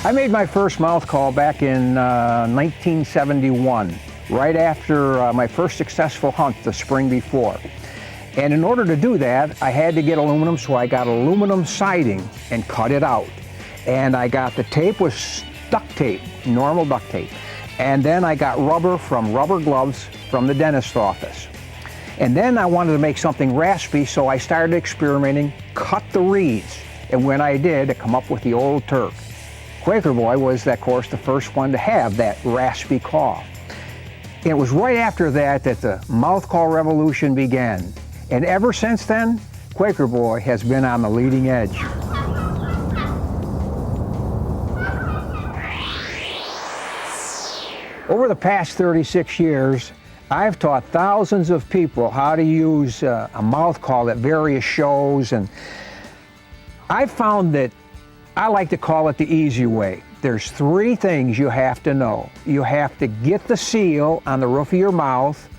I made my first mouth call back in 1971, right after my first successful hunt the spring before. And in order to do that, I had to get aluminum, so I got aluminum siding and cut it out. And I got the tape with duct tape, normal duct tape. And then I got rubber from rubber gloves from the dentist's office. And then I wanted to make something raspy, so I started experimenting, cut the reeds. And when I did, I come up with the old Turk. Quaker Boy was, of course, the first one to have that raspy call. It was right after that that the mouth call revolution began. And ever since then, Quaker Boy has been on the leading edge. Over the past 36 years, I've taught thousands of people how to use a mouth call at various shows, and I've found that I like to call it the easy way. There's three things you have to know. You have to get the seal on the roof of your mouth,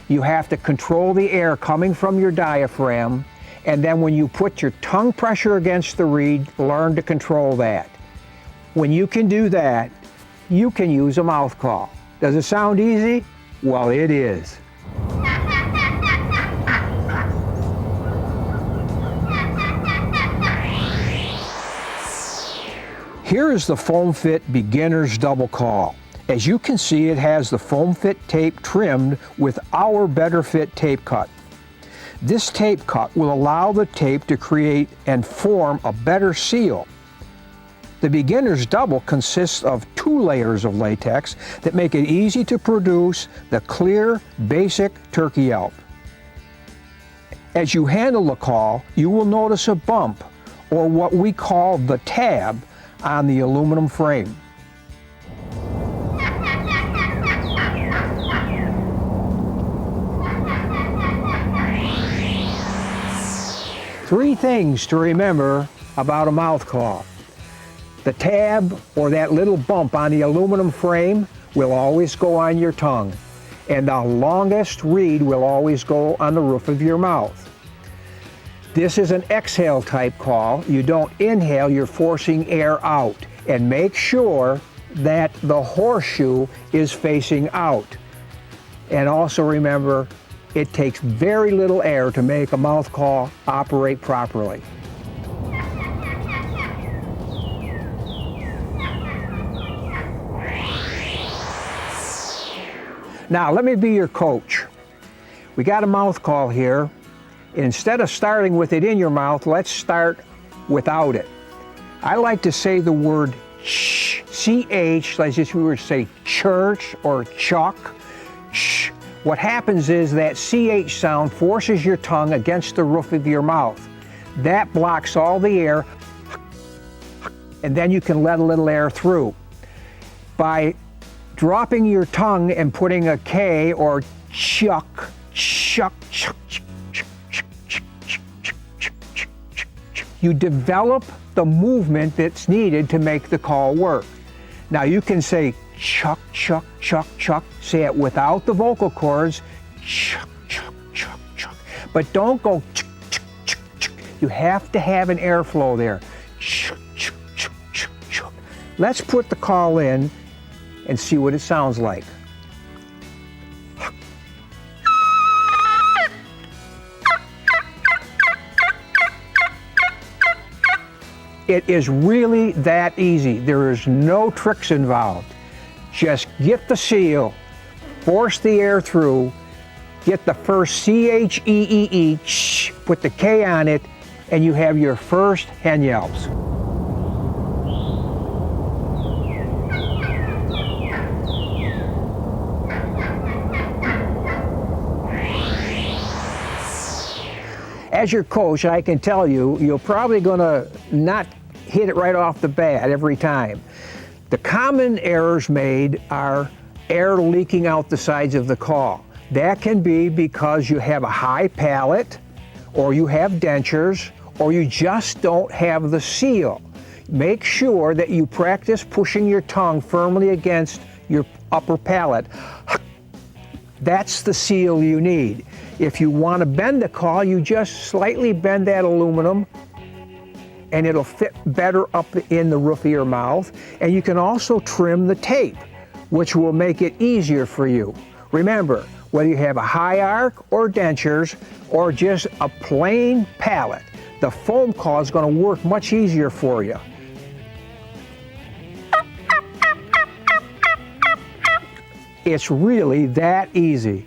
you have to control the air coming from your diaphragm, and then when you put your tongue pressure against the reed, learn to control that. When you can do that, you can use a mouth call. Does it sound easy? Well, it is. Here is the Foam Fit Beginner's Double Call. As you can see, it has the Foam Fit tape trimmed with our Better Fit tape cut. This tape cut will allow the tape to create and form a better seal. The Beginner's Double consists of 2 layers of latex that make it easy to produce the clear, basic turkey yelp. As you handle the call, you will notice a bump, or what we call the tab, on the aluminum frame. Three things to remember about a mouth call. The tab, or that little bump on the aluminum frame, will always go on your tongue, and the longest reed will always go on the roof of your mouth. This is an exhale type call. You don't inhale, you're forcing air out. And make sure that the horseshoe is facing out. And also remember, it takes very little air to make a mouth call operate properly. Now, let me be your coach. We got a mouth call here. Instead of starting with it in your mouth, let's start without it. I like to say the word ch, C-H, like if we were to say church or chuck, ch. What happens is that CH sound forces your tongue against the roof of your mouth. That blocks all the air, and then you can let a little air through. By dropping your tongue and putting a K or chuck, chuck, chuck, chuck, you develop the movement that's needed to make the call work. Now you can say chuck, chuck, chuck, chuck, say it without the vocal cords, chuck, chuck, chuck, chuck. But don't go chuck, chuck, chuck, chuck. You have to have an airflow there. Chuck, chuck, chuck, chuck, chuck. Let's put the call in and see what it sounds like. It is really that easy. There is no tricks involved. Just get the seal, force the air through, get the first C-H-E-E-E, put the K on it, and you have your first hen yelps. As your coach, I can tell you, you're probably gonna not hit it right off the bat every time. The common errors made are air leaking out the sides of the call. That can be because you have a high palate, or you have dentures, or you just don't have the seal. Make sure that you practice pushing your tongue firmly against your upper palate. That's the seal you need. If you want to bend the call, you just slightly bend that aluminum and it'll fit better up in the roof of your mouth. And you can also trim the tape, which will make it easier for you. Remember, whether you have a high arc or dentures or just a plain palate, the foam call is going to work much easier for you. It's really that easy.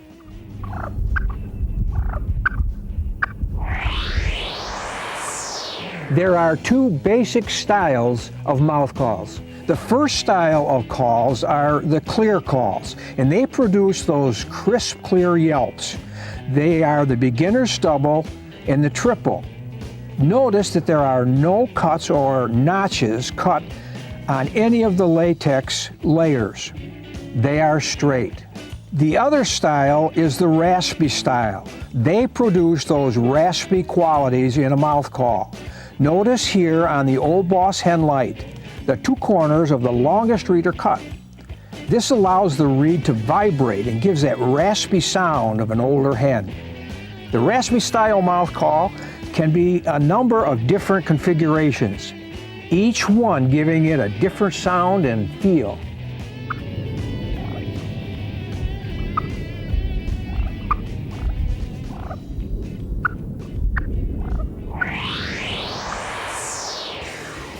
There are two basic styles of mouth calls. The first style of calls are the clear calls, and they produce those crisp, clear yelps. They are the beginner stubble and the triple. Notice that there are no cuts or notches cut on any of the latex layers. They are straight. The other style is the raspy style. They produce those raspy qualities in a mouth call. Notice here on the Old Boss Hen Light, the two corners of the longest reed are cut. This allows the reed to vibrate and gives that raspy sound of an older hen. The raspy style mouth call can be a number of different configurations, each one giving it a different sound and feel.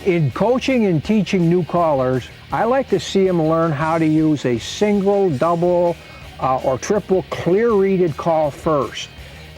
In coaching and teaching new callers, I like to see them learn how to use a single, double, or triple clear-reeded call first.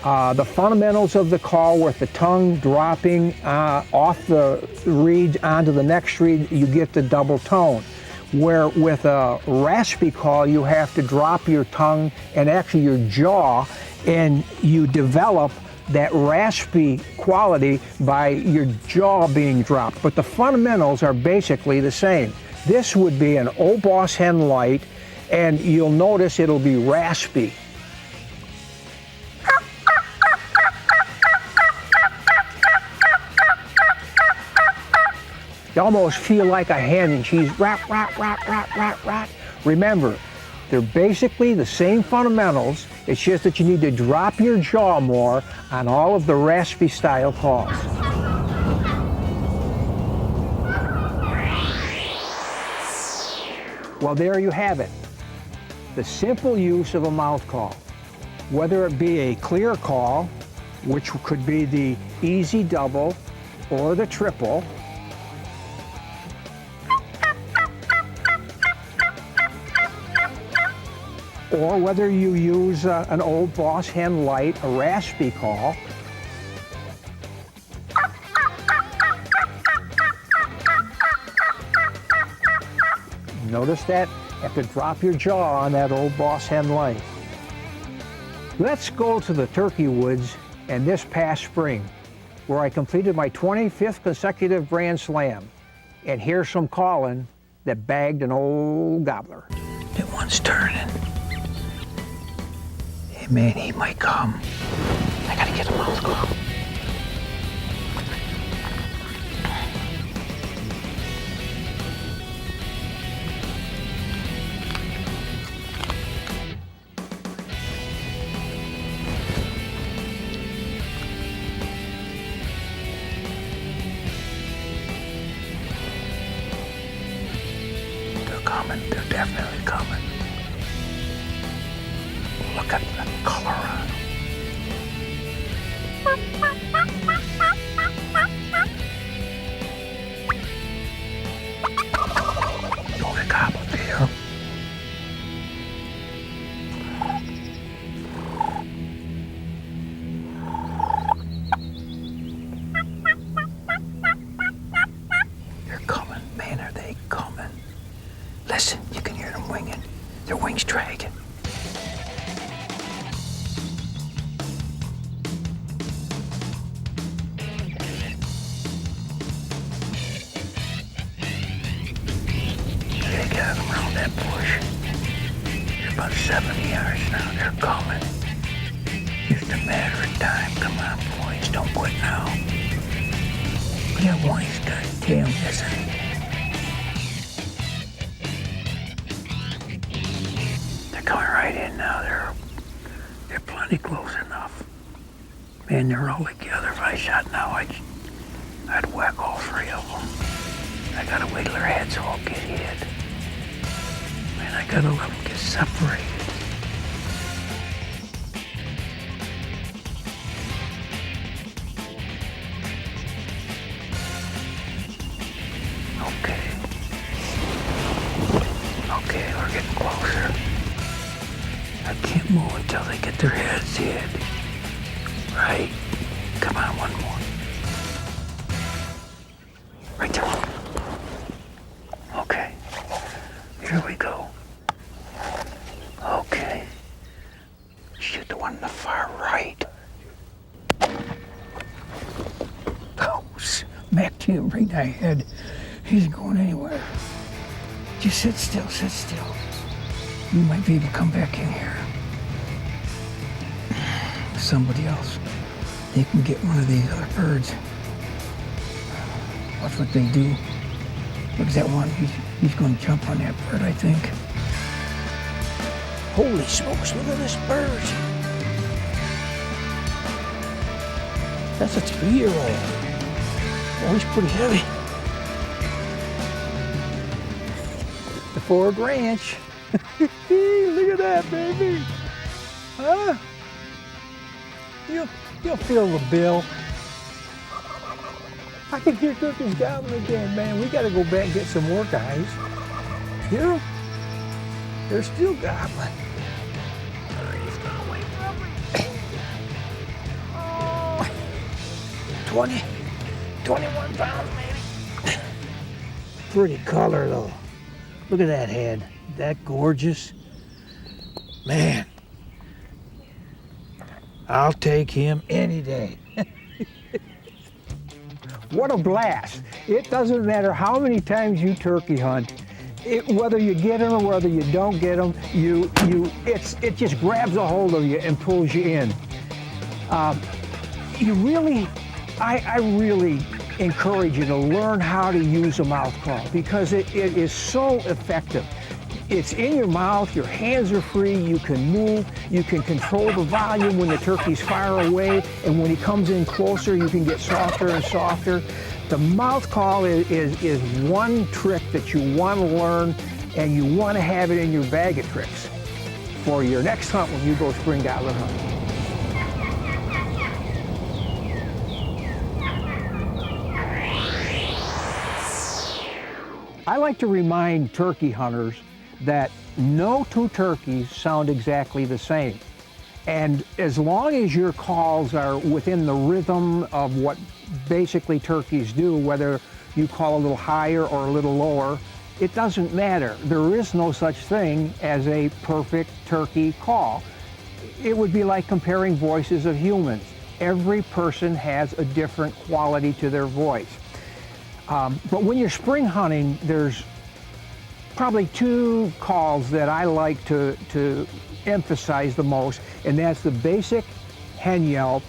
The fundamentals of the call with the tongue dropping off the reed onto the next reed, you get the double tone. Where with a raspy call, you have to drop your tongue and actually your jaw, and you develop that raspy quality by your jaw being dropped. But the fundamentals are basically the same. This would be an Old Boss Hen Light, and you'll notice it'll be raspy. You almost feel like a hen and she's rap, rap, rap, rap, rap, rap. Remember, they're basically the same fundamentals. It's just that you need to drop your jaw more on all of the raspy style calls. Well, there you have it. The simple use of a mouth call. Whether it be a clear call, which could be the easy double or the triple, or whether you use an Old Boss Hen Light, a raspy call. Notice that you have to drop your jaw on that Old Boss Hen Light. Let's go to the turkey woods and this past spring, where I completed my 25th consecutive Grand Slam. And here's some calling that bagged an old gobbler. That one's turning. Hey man, he might come. I gotta get a mouth call. They're coming. They're definitely coming. Look at the color on them. Oh, the gobble there. They're coming, man, are they coming? Listen, you can hear them winging. Their wings dragging. They got them around that bush. They're about 70 yards now. They're coming. Just a matter of time. Come on, boys. Don't quit now. That one's got a tail missing. They're coming right in now. They're plenty close enough. Man, they're all together. If I shot now, I'd whack all three of them. I gotta wait till their heads all get hit. And I gotta let them get separated. Okay, we're getting closer. I can't move until they get their heads hit. Right? Come on, one more. Right there. Okay. Here we go. Okay. Shoot the one on the far right. Oh, smacked him right in the head. He isn't going anywhere. Just sit still, sit still. You might be able to come back in here. Somebody else. They can get one of these other birds. Watch what they do. Look at that one. He's going to jump on that bird, I think. Holy smokes, look at this bird. That's a 3-year-old. Oh, he's pretty heavy. The Ford Ranch. Look at that, baby. Huh? You'll feel the bill. I can hear turkeys gobbling again, man. We gotta go back and get some more guys. Hear them? They're still gobbling. He's gonna wait for me. Oh, 21 pounds, maybe. Pretty color, though. Look at that head. That gorgeous. Man, I'll take him any day. What a blast. It doesn't matter how many times you turkey hunt, whether you get them or whether you don't get them, it just grabs a hold of you and pulls you in. I really encourage you to learn how to use a mouth call because it is so effective. It's in your mouth, your hands are free, you can move, you can control the volume when the turkey's far away, and when he comes in closer, you can get softer and softer. The mouth call is one trick that you want to learn, and you want to have it in your bag of tricks for your next hunt when you go spring gobbler hunting. I like to remind turkey hunters that no two turkeys sound exactly the same. And as long as your calls are within the rhythm of what basically turkeys do, whether you call a little higher or a little lower, it doesn't matter. There is no such thing as a perfect turkey call. It would be like comparing voices of humans. Every person has a different quality to their voice. But when you're spring hunting, there's probably two calls that I like to emphasize the most, and that's the basic hen yelp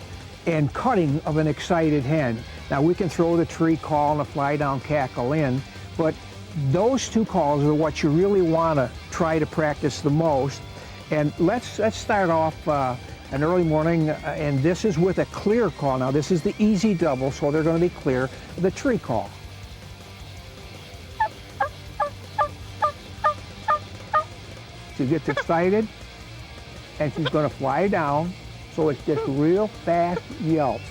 and cutting of an excited hen. Now we can throw the tree call and the fly down cackle in, but those two calls are what you really want to try to practice the most. And let's start off an early morning, and this is with a clear call. Now this is the easy double, so they're going to be clear. The tree call. She gets excited, and she's going to fly down, so it's just real fast yelps.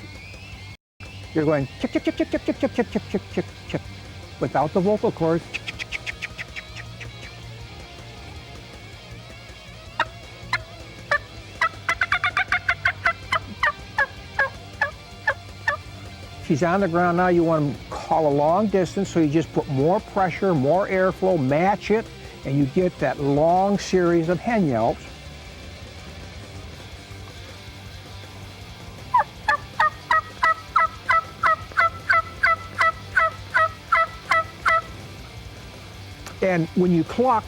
You're going chick, chick, chick, chick, chick, chick, chick, chick, chick, chick, chick, chick, without the vocal cords. Chick, chick, chick, chick, chick, chick, chick, chick, chick, chick. She's on the ground now. You want to call a long distance, so you just put more pressure, more airflow, match it, and you get that long series of hen yelps. And when you cluck,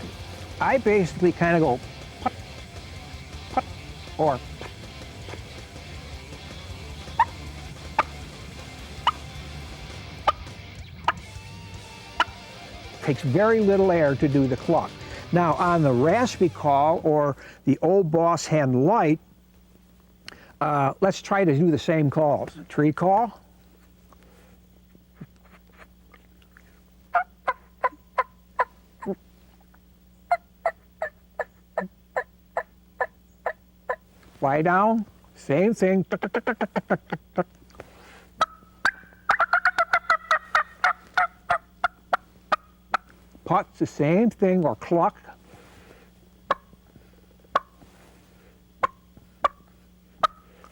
I basically kind of go put, put, or takes very little air to do the cluck. Now on the raspy call or the old boss hen light, let's try to do the same calls. Tree call. Fly down, same thing. Putt's the same thing, or cluck.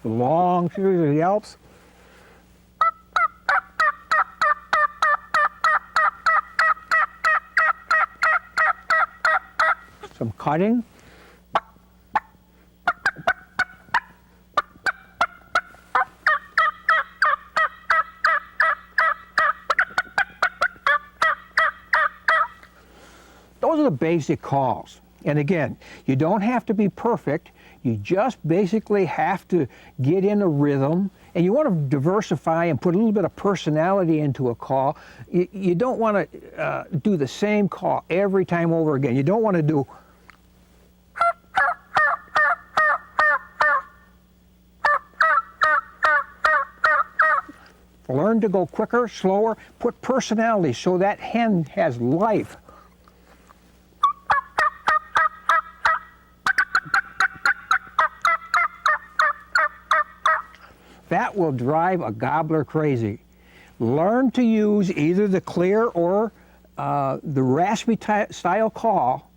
Long series of yelps. Some cutting. Those are the basic calls. And again, you don't have to be perfect. You just basically have to get in a rhythm, and you want to diversify and put a little bit of personality into a call. You don't want to do the same call every time over again. You don't want to do learn to go quicker, slower, put personality so that hen has life. That will drive a gobbler crazy. Learn to use either the clear or the raspy style call,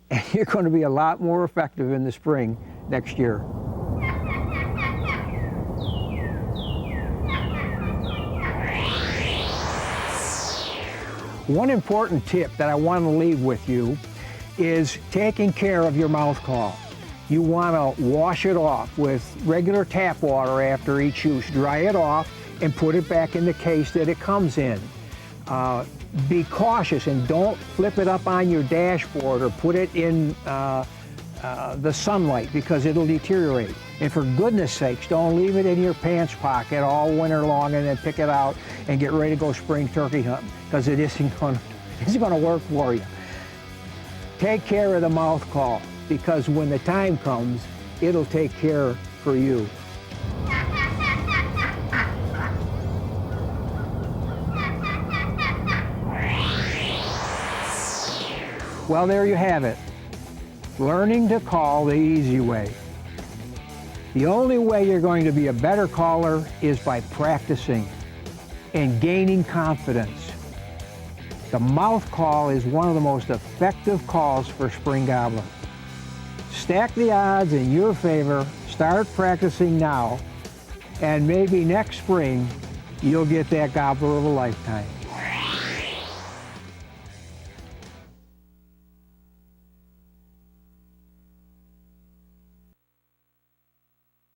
and you're going to be a lot more effective in the spring next year. One important tip that I want to leave with you is taking care of your mouth call. You want to wash it off with regular tap water after each use. Dry it off and put it back in the case that it comes in. Be cautious and don't flip it up on your dashboard or put it in the sunlight, because it'll deteriorate. And for goodness sakes, don't leave it in your pants pocket all winter long and then pick it out and get ready to go spring turkey hunting, because it isn't going to work for you. Take care of the mouth call, because when the time comes, it'll take care for you. Well, there you have it. Learning to call the easy way. The only way you're going to be a better caller is by practicing and gaining confidence. The mouth call is one of the most effective calls for spring gobbler. Stack the odds in your favor, start practicing now, and maybe next spring you'll get that gobbler of a lifetime.